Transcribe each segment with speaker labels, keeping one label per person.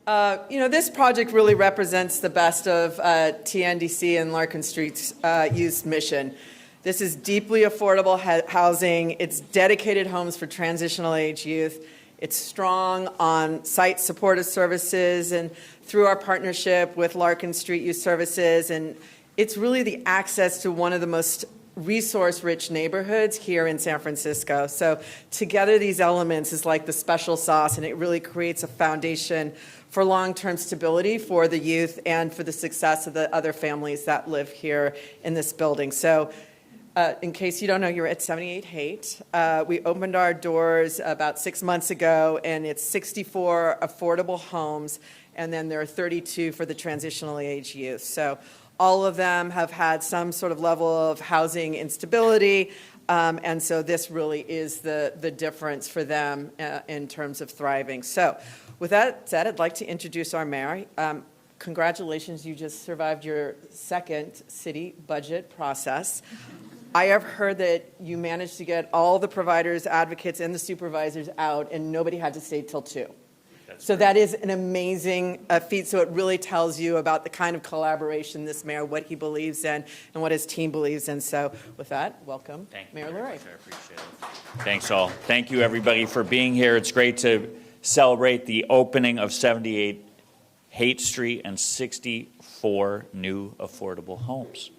Speaker 1: This project really represents the best of TNDC and Larkin Street's youth mission. This is deeply affordable housing. It's dedicated homes for transitional age youth. It's strong on site supportive services and through our partnership with Larkin Street Youth Services. And it's really the access to one of the most resource-rich neighborhoods here in San Francisco. So together these elements is like the special sauce, and it really creates a foundation for long-term stability for the youth and for the success of the other families that live here in this building. So in case you don't know, you're at 78 Haight. We opened our doors about 6 months ago, and it's 64 affordable homes, and then there are 32 for the transitional age youth. So all of them have had some sort of level of housing instability, and so this really is the difference for them in terms of thriving. So with that said, I'd like to introduce our mayor. Congratulations, you just survived your second city budget process. I have heard that you managed to get all the providers, advocates, and the supervisors out, and nobody had to stay till 2. So that is an amazing feat. So it really tells you about the kind of collaboration this mayor, what he believes in, and what his team believes in. So with that, welcome, Mayor Lurie.
Speaker 2: I appreciate it. Thanks all. Thank you, everybody, for being here. It's great to celebrate the opening of 78 Haight Street and 64 new affordable homes.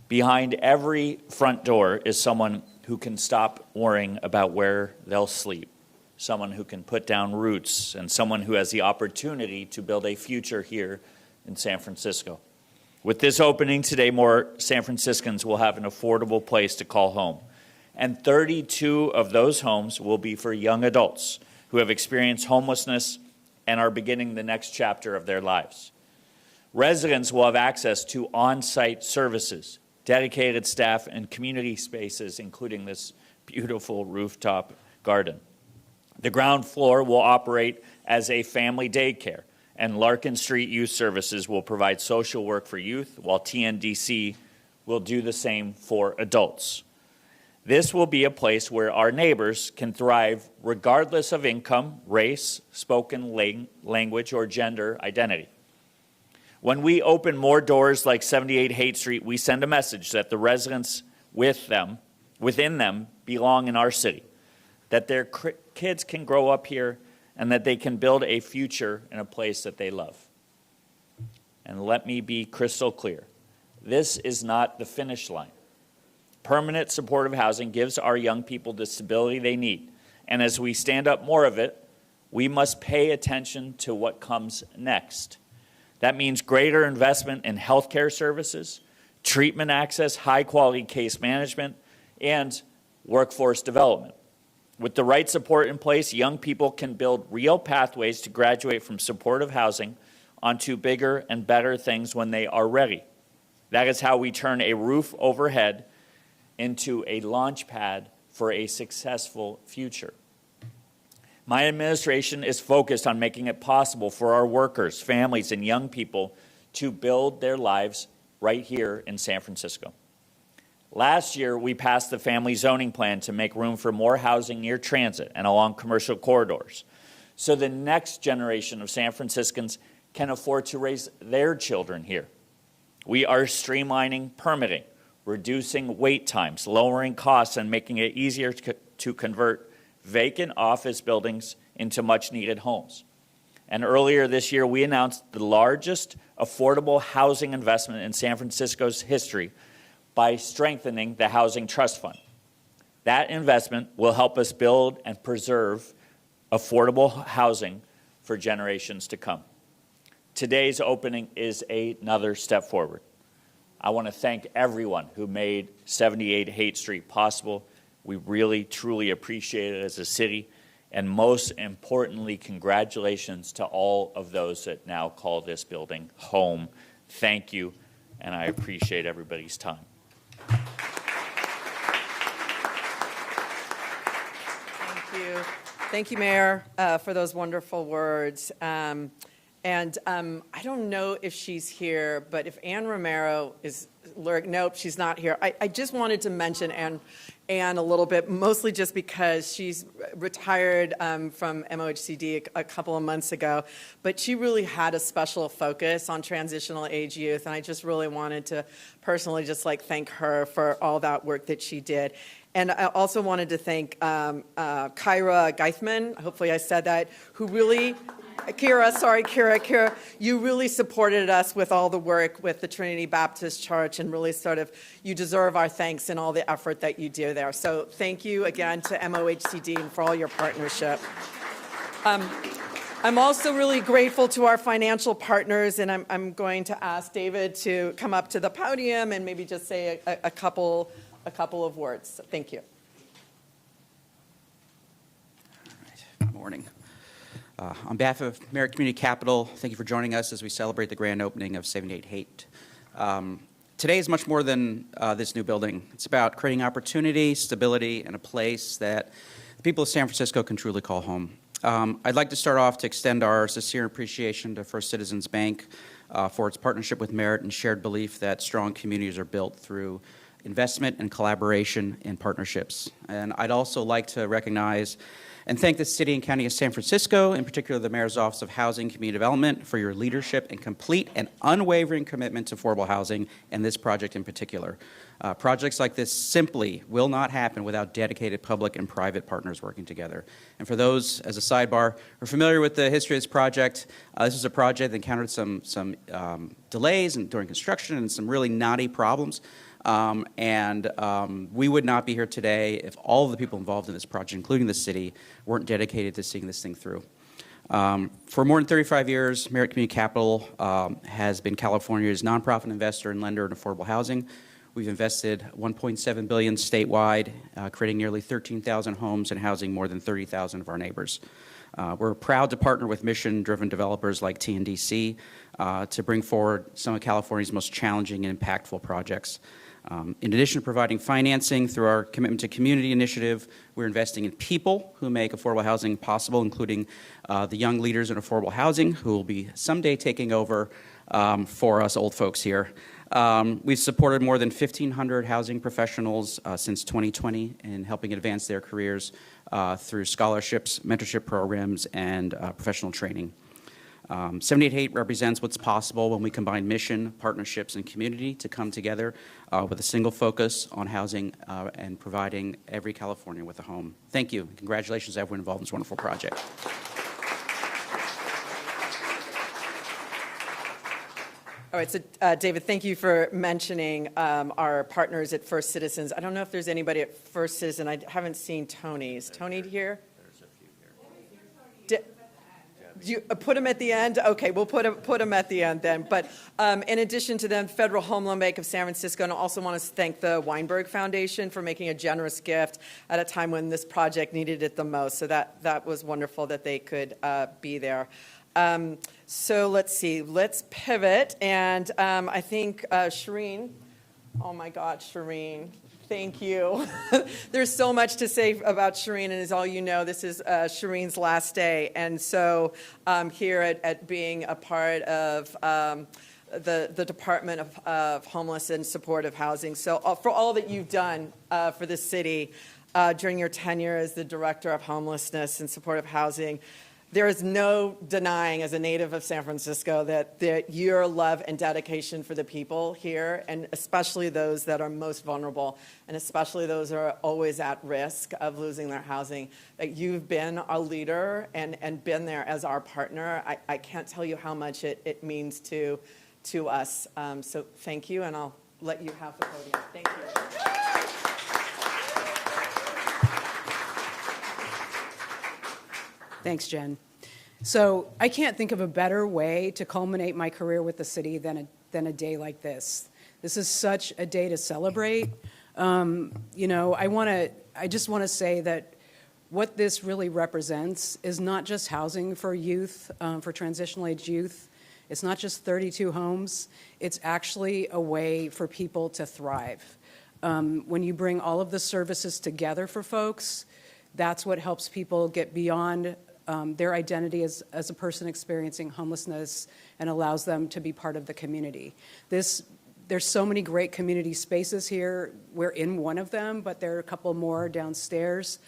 Speaker 2: Behind every front door is someone who can stop worrying about where they'll sleep, someone who can put down roots, and someone who has the opportunity to build a future here in San Francisco. With this opening today, more San Franciscans will have an affordable place to call home. And 32 of those homes will be for young adults who have experienced homelessness and are beginning the next chapter of their lives. Residents will have access to on-site services, dedicated staff, and community spaces, including this beautiful rooftop garden. The ground floor will operate as a family daycare, and Larkin Street Youth Services will provide social work for youth, while TNDC will do the same for adults. This will be a place where our neighbors can thrive regardless of income, race, spoken language, or gender identity. When we open more doors like 78 Haight Street, we send a message that the residents within them belong in our city, that their kids can grow up here, and that they can build a future in a place that they love. And let me be crystal clear. This is not the finish line. Permanent supportive housing gives our young people the stability they need. And as we stand up more of it, we must pay attention to what comes next. That means greater investment in healthcare services, treatment access, high-quality case management, and workforce development. With the right support in place, young people can build real pathways to graduate from supportive housing onto bigger and better things when they are ready. That is how we turn a roof overhead into a launch pad for a successful future. My administration is focused on making it possible for our workers, families, and young people to build their lives right here in San Francisco. Last year, we passed the family zoning plan to make room for more housing near transit and along commercial corridors, so the next generation of San Franciscans can afford to raise their children here. We are streamlining permitting, reducing wait times, lowering costs, and making it easier to convert vacant office buildings into much-needed homes. And earlier this year, we announced the largest affordable housing investment in San Francisco's history by strengthening the Housing Trust Fund. That investment will help us build and preserve affordable housing for generations to come. Today's opening is another step forward. I want to thank everyone who made 78 Haight Street possible. We really, truly appreciate it as a city. And most importantly, congratulations to all of those that now call this building home. Thank you, and I appreciate everybody's time.
Speaker 1: Thank you. Thank you, Mayor, for those wonderful words. I don't know if she's here, but if Ann Romero is, nope, she's not here. I just wanted to mention Anne a little bit, mostly just because she's retired from MOHCD a couple of months ago, but she really had a special focus on transitional age youth, and I just really wanted to personally just like thank her for all that work that she did. And I also wanted to thank Kyra Geithman, hopefully I said that, who really, Kira, you really supported us with all the work with the Trinity Baptist Church, and really you deserve our thanks and all the effort that you do there. So thank you again to MOHCD and for all your partnership. I'm also really grateful to our financial partners, and I'm going to ask David to come up to the podium and maybe just say a couple of words. Thank you.
Speaker 3: All right. Good morning. On behalf of Merritt Community Capital, thank you for joining us as we celebrate the grand opening of 78 Haight. Today is much more than this new building. It's about creating opportunity, stability, and a place that the people of San Francisco can truly call home. I'd like to start off to extend our sincere appreciation to First Citizens Bank for its partnership with Merritt and shared belief that strong communities are built through investment and collaboration in partnerships. And I'd also like to recognize and thank the City and County of San Francisco, in particular the Mayor's Office of Housing and Community Development, for your leadership and complete and unwavering commitment to affordable housing, and this project in particular. Projects like this simply will not happen without dedicated public and private partners working together. And for those, as a sidebar, who are familiar with the history of this project, this is a project that encountered some delays during construction and some really knotty problems. We would not be here today if all of the people involved in this project, including the city, weren't dedicated to seeing this thing through. For more than 35 years, Merritt Community Capital has been California's nonprofit investor and lender in affordable housing. We've invested $1.7 billion statewide, creating nearly 13,000 homes and housing more than 30,000 of our neighbors. We're proud to partner with mission-driven developers like TNDC to bring forward some of California's most challenging and impactful projects. In addition to providing financing through our Commitment to Community initiative, we're investing in people who make affordable housing possible, including the young leaders in affordable housing who will be someday taking over for us old folks here. We've supported more than 1,500 housing professionals since 2020 in helping advance their careers through scholarships, mentorship programs, and professional training. 78 Haight represents what's possible when we combine mission, partnerships, and community to come together with a single focus on housing and providing every Californian with a home. Thank you. Congratulations to everyone involved in this wonderful project.
Speaker 1: All right, so David, thank you for mentioning our partners at First Citizens. I don't know if there's anybody at First Citizen. I haven't seen Tony. Is Tony here?
Speaker 2: There's a few here.
Speaker 1: You put them at the end? Okay, we'll put them at the end then. But in addition to them, Federal Home Loan Bank of San Francisco, and I also want to thank the Weinberg Foundation for making a generous gift at a time when this project needed it the most. So that was wonderful that they could be there. So let's see, let's pivot. And I think Shireen, oh my God, Shireen. Thank you. There's so much to say about Shireen, and as all you know, this is Shireen's last day. And so here at being a part of the Department of Homeless and Supportive Housing. So for all that you've done for the city during your tenure as the Director of Homelessness and Supportive Housing, there is no denying, as a native of San Francisco, that your love and dedication for the people here, and especially those that are most vulnerable, and especially those who are always at risk of losing their housing, that you've been a leader and been there as our partner. I can't tell you how much it means to us. So thank you, and I'll let you have the podium. Thank you.
Speaker 4: Thanks, Jen. So I can't think of a better way to culminate my career with the city than a day like this. This is such a day to celebrate. You know, I just want to say that what this really represents is not just housing for youth, for transitional age youth. It's not just 32 homes. It's actually a way for people to thrive. When you bring all of the services together for folks, that's what helps people get beyond their identity as a person experiencing homelessness and allows them to be part of the community. This There's so many great community spaces here. We're in one of them, but there are a couple more downstairs.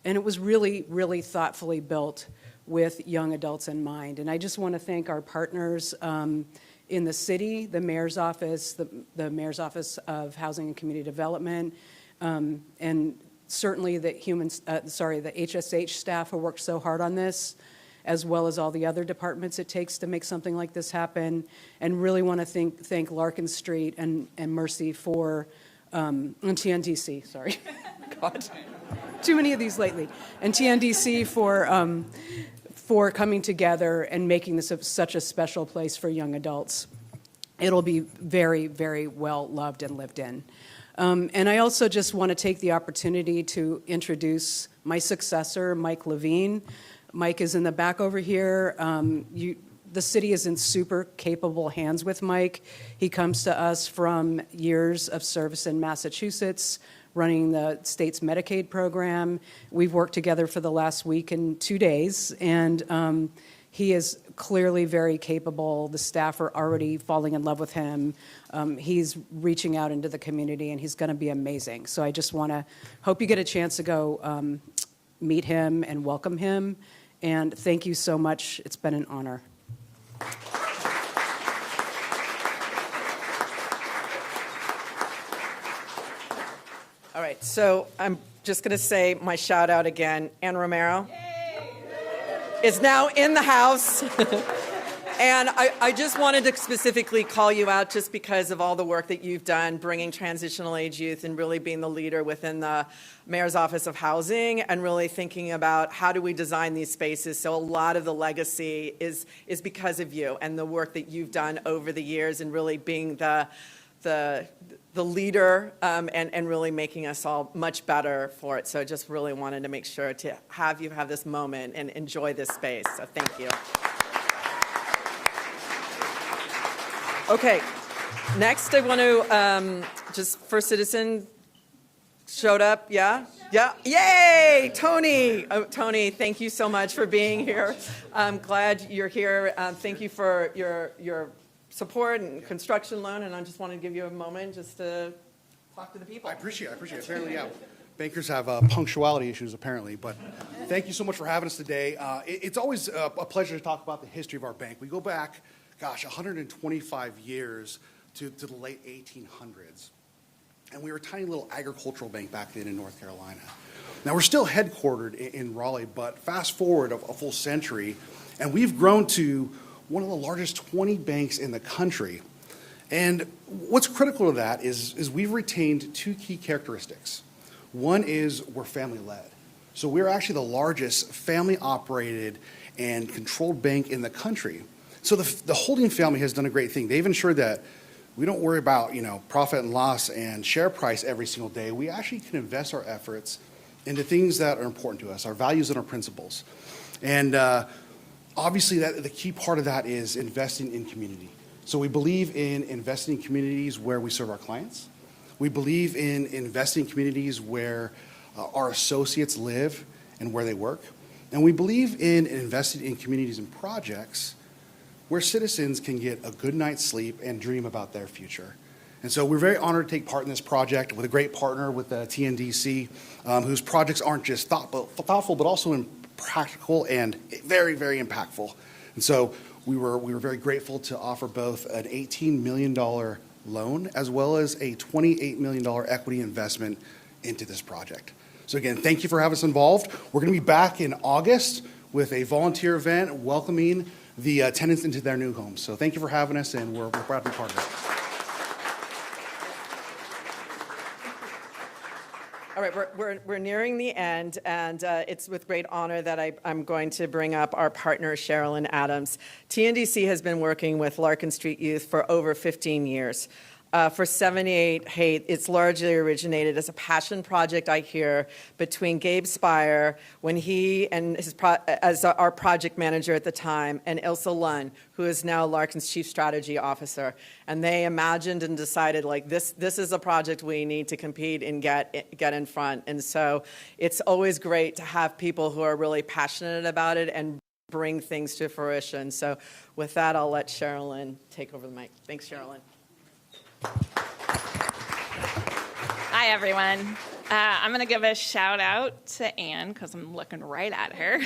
Speaker 4: And it was really, really thoughtfully built with young adults in mind. And I just want to thank our partners in the city, the Mayor's Office, the Mayor's Office of Housing and Community Development, and certainly the HSH staff who worked so hard on this, as well as all the other departments it takes to make something like this happen. And really want to thank Larkin Street and Mercy for, and TNDC, sorry. God, too many of these lately. And TNDC for coming together and making this such a special place for young adults. It'll be very, very well loved and lived in. And I also just want to take the opportunity to introduce my successor, Mike Levine. Mike is in the back over here. The city is in super capable hands with Mike. He comes to us from years of service in Massachusetts, running the state's Medicaid program. We've worked together for the last week and 2 days, and he is clearly very capable. The staff are already falling in love with him. He's reaching out into the community, and he's going to be amazing. So I just want to hope you get a chance to go meet him and welcome him. And thank you so much. It's been an honor.
Speaker 1: All right, so I'm just going to say my shout out again. Ann Romero is now in the house. And I just wanted to specifically call you out just because of all the work that you've done, bringing transitional age youth and really being the leader within the Mayor's Office of Housing and really thinking about how do we design these spaces. So a lot of the legacy is because of you and the work that you've done over the years and really being the leader and really making us all much better for it. So I just really wanted to make sure to have you have this moment and enjoy this space. So thank you. Okay, next I want to, just First Citizen showed up, yeah? Yeah, yay, Tony. Oh, Tony, thank you so much for being here. I'm glad you're here. Thank you for your support and construction loan, and I just wanted to give you a moment just to talk to the people.
Speaker 5: I appreciate it. Apparently, yeah, bankers have punctuality issues, apparently, but thank you so much for having us today. It's always a pleasure to talk about the history of our bank. We go back, gosh, 125 years to the late 1800s, and we were a tiny little agricultural bank back then in North Carolina. Now, we're still headquartered in Raleigh, but fast forward a full century, and we've grown to one of the largest 20 banks in the country. And what's critical to that is we've retained two key characteristics. One is we're family-led. So we're actually the largest family-operated and controlled bank in the country. So the Holding family has done a great thing. They've ensured that we don't worry about, profit and loss and share price every single day. We actually can invest our efforts into things that are important to us, our values and our principles. And obviously, the key part of that is investing in community. So we believe in investing in communities where we serve our clients. We believe in investing in communities where our associates live and where they work. And we believe in investing in communities and projects where citizens can get a good night's sleep and dream about their future. And so we're very honored to take part in this project with a great partner with the TNDC, whose projects aren't just thoughtful, but also practical and very, very impactful. And so we were very grateful to offer both an $18 million loan as well as a $28 million equity investment into this project. So again, thank you for having us involved. We're going to be back in August with a volunteer event welcoming the tenants into their new homes. So thank you for having us, and we're proud to be part of it.
Speaker 1: All right, we're nearing the end, and it's with great honor that I'm going to bring up our partner, Sherilyn Adams. TNDC has been working with Larkin Street Youth for over 15 years. For 78 Haight, it's largely originated as a passion project, I hear, between Gabe Spire, when he and as our project manager at the time, and Ilsa Lunn, who is now Larkin's chief strategy officer. And they imagined and decided, like, this is a project we need to compete and get in front. And so it's always great to have people who are really passionate about it and bring things to fruition. So with that, I'll let Sherilyn take over the mic. Thanks, Sherilyn.
Speaker 6: Hi, everyone. I'm going to give a shout out to Anne because I'm looking right at her.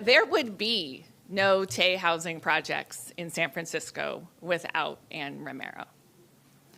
Speaker 6: There would be no Tay housing projects in San Francisco without Anne Romero.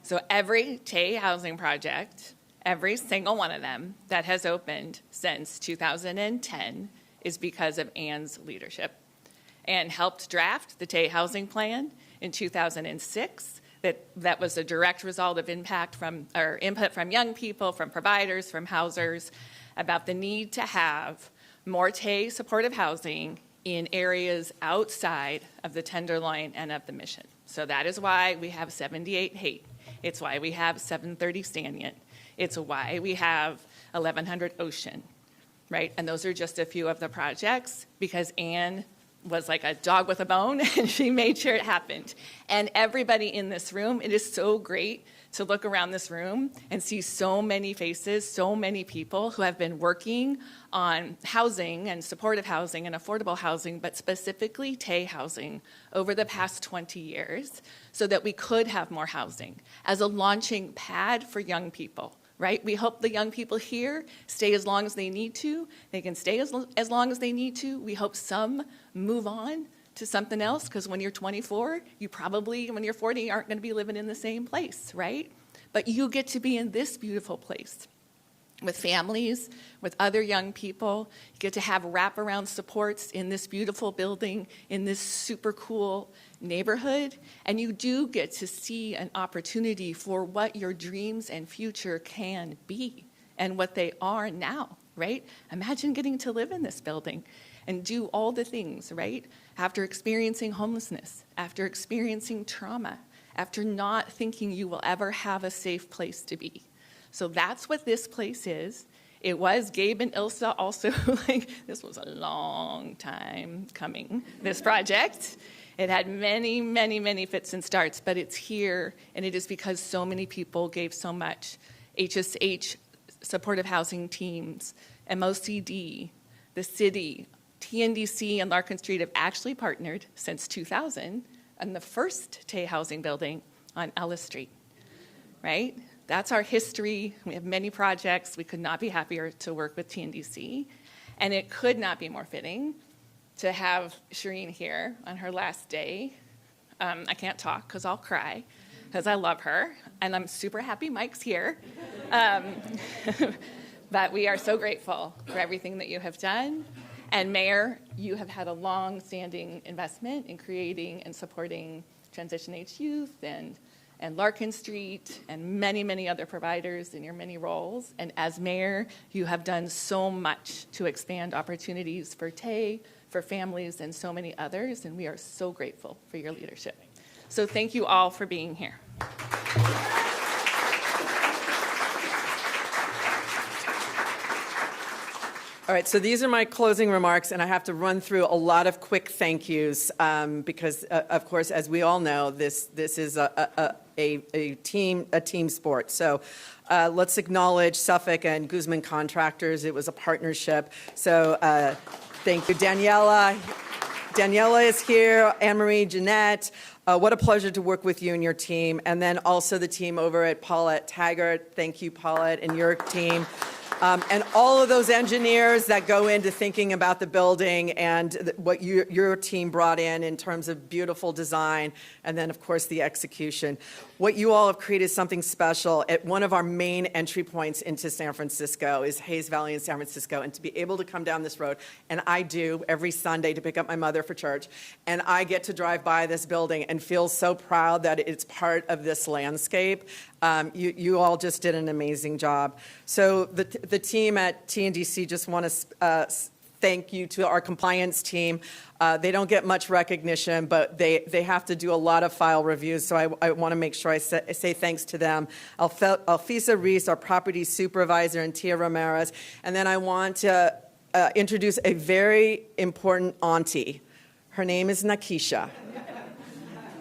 Speaker 6: So every Tay housing project, every single one of them that has opened since 2010 is because of Anne's leadership. Anne helped draft the Tay housing plan in 2006. That was a direct result of input from young people, from providers, from housers, about the need to have more Tay supportive housing in areas outside of the Tenderloin and of the Mission. So that is why we have 78 Haight. It's why we have 730 Stanion. It's why we have 1100 Ocean, right? And those are just a few of the projects because Anne was like a dog with a bone, and she made sure it happened. And everybody in this room, it is so great to look around this room and see so many faces, so many people who have been working on housing and supportive housing and affordable housing, but specifically Tay housing over the past 20 years so that we could have more housing as a launching pad for young people. Right? We hope the young people here stay as long as they need to. They can stay as long as they need to. We hope some move on to something else because when you're 24, you probably, when you're 40, aren't going to be living in the same place, right? But you get to be in this beautiful place with families, with other young people. You get to have wraparound supports in this beautiful building, in this super cool neighborhood, and you do get to see an opportunity for what your dreams and future can be and what they are now, right? Imagine getting to live in this building and do all the things, right? After experiencing homelessness, after experiencing trauma, after not thinking you will ever have a safe place to be. So that's what this place is. It was Gabe and Ilsa also, this was a long time coming, this project. It had many, many, many fits and starts, but it's here, and it is because so many people gave so much. HSH, supportive housing teams, MOCD, the city, TNDC, and Larkin Street have actually partnered since 2000 on the first Tay housing building on Ellis Street, right? That's our history. We have many projects. We could not be happier to work with TNDC, and it could not be more fitting to have Shireen here on her last day. I can't talk because I'll cry because I love her, and I'm super happy Mike's here. But we are so grateful for everything that you have done. And Mayor, you have had a long-standing investment in creating and supporting transition-age youth and Larkin Street and many, many other providers in your many roles. And as mayor, you have done so much to expand opportunities for Tay, for families, and so many others, and we are so grateful for your leadership. So thank you all for being here.
Speaker 1: All right, so these are my closing remarks, and I have to run through a lot of quick thank yous because, of course, as we all know, this is a team sport. So let's acknowledge Suffolk and Guzman Contractors. It was a partnership. So thank you, Daniela. Daniela is here. Anne-Marie, Jeanette. What a pleasure to work with you and your team. And then also the team over at Paulette Taggart. Thank you, Paulette, and your team. And all of those engineers that go into thinking about the building and what your team brought in terms of beautiful design, and then, of course, the execution. What you all have created something special at one of our main entry points into San Francisco is Hayes Valley in San Francisco, and to be able to come down this road, and I do every Sunday to pick up my mother for church, and I get to drive by this building and feel so proud that it's part of this landscape. You all just did an amazing job. So the team at TNDC just want to thank you to our compliance team. They don't get much recognition, but they have to do a lot of file reviews, so I want to make sure I say thanks to them. Alfisa Reese, our property supervisor, and Tia Ramirez. And then I want to introduce a very important auntie. Her name is Nakisha.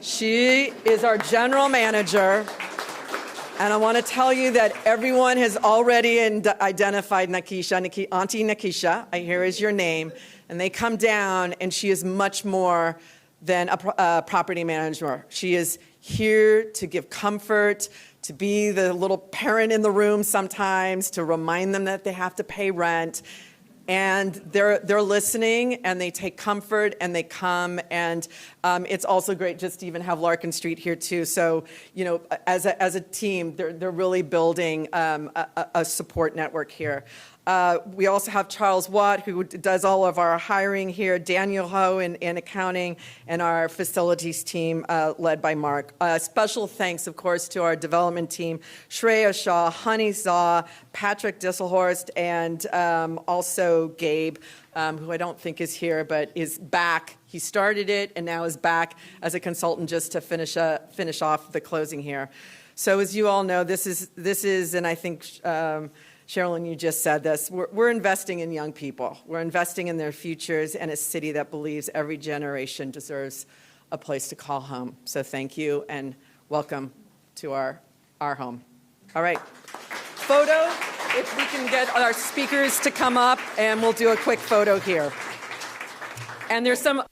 Speaker 1: She is our general manager. And I want to tell you that everyone has already identified Nakisha, Auntie Nakisha, I hear is your name. And they come down, and she is much more than a property manager. She is here to give comfort, to be the little parent in the room sometimes, to remind them that they have to pay rent. And they're listening, and they take comfort, and they come, and it's also great just to even have Larkin Street here too. So, you know, as a team, they're really building a support network here. We also have Charles Watt, who does all of our hiring here, Daniel Ho in accounting, and our facilities team led by Mark. Special thanks, of course, to our development team, Shreya Shah, Honey Zaw, Patrick Disselhorst, and also Gabe, who I don't think is here, but is back. He started it and now is back as a consultant just to finish off the closing here. So as you all know, this is, and I think Sherilyn, you just said this, we're investing in young people. We're investing in their futures and a city that believes every generation deserves a place to call home. So thank you and welcome to our home. All right. Photo, if we can get our speakers to come up, and we'll do a quick photo here. And there's some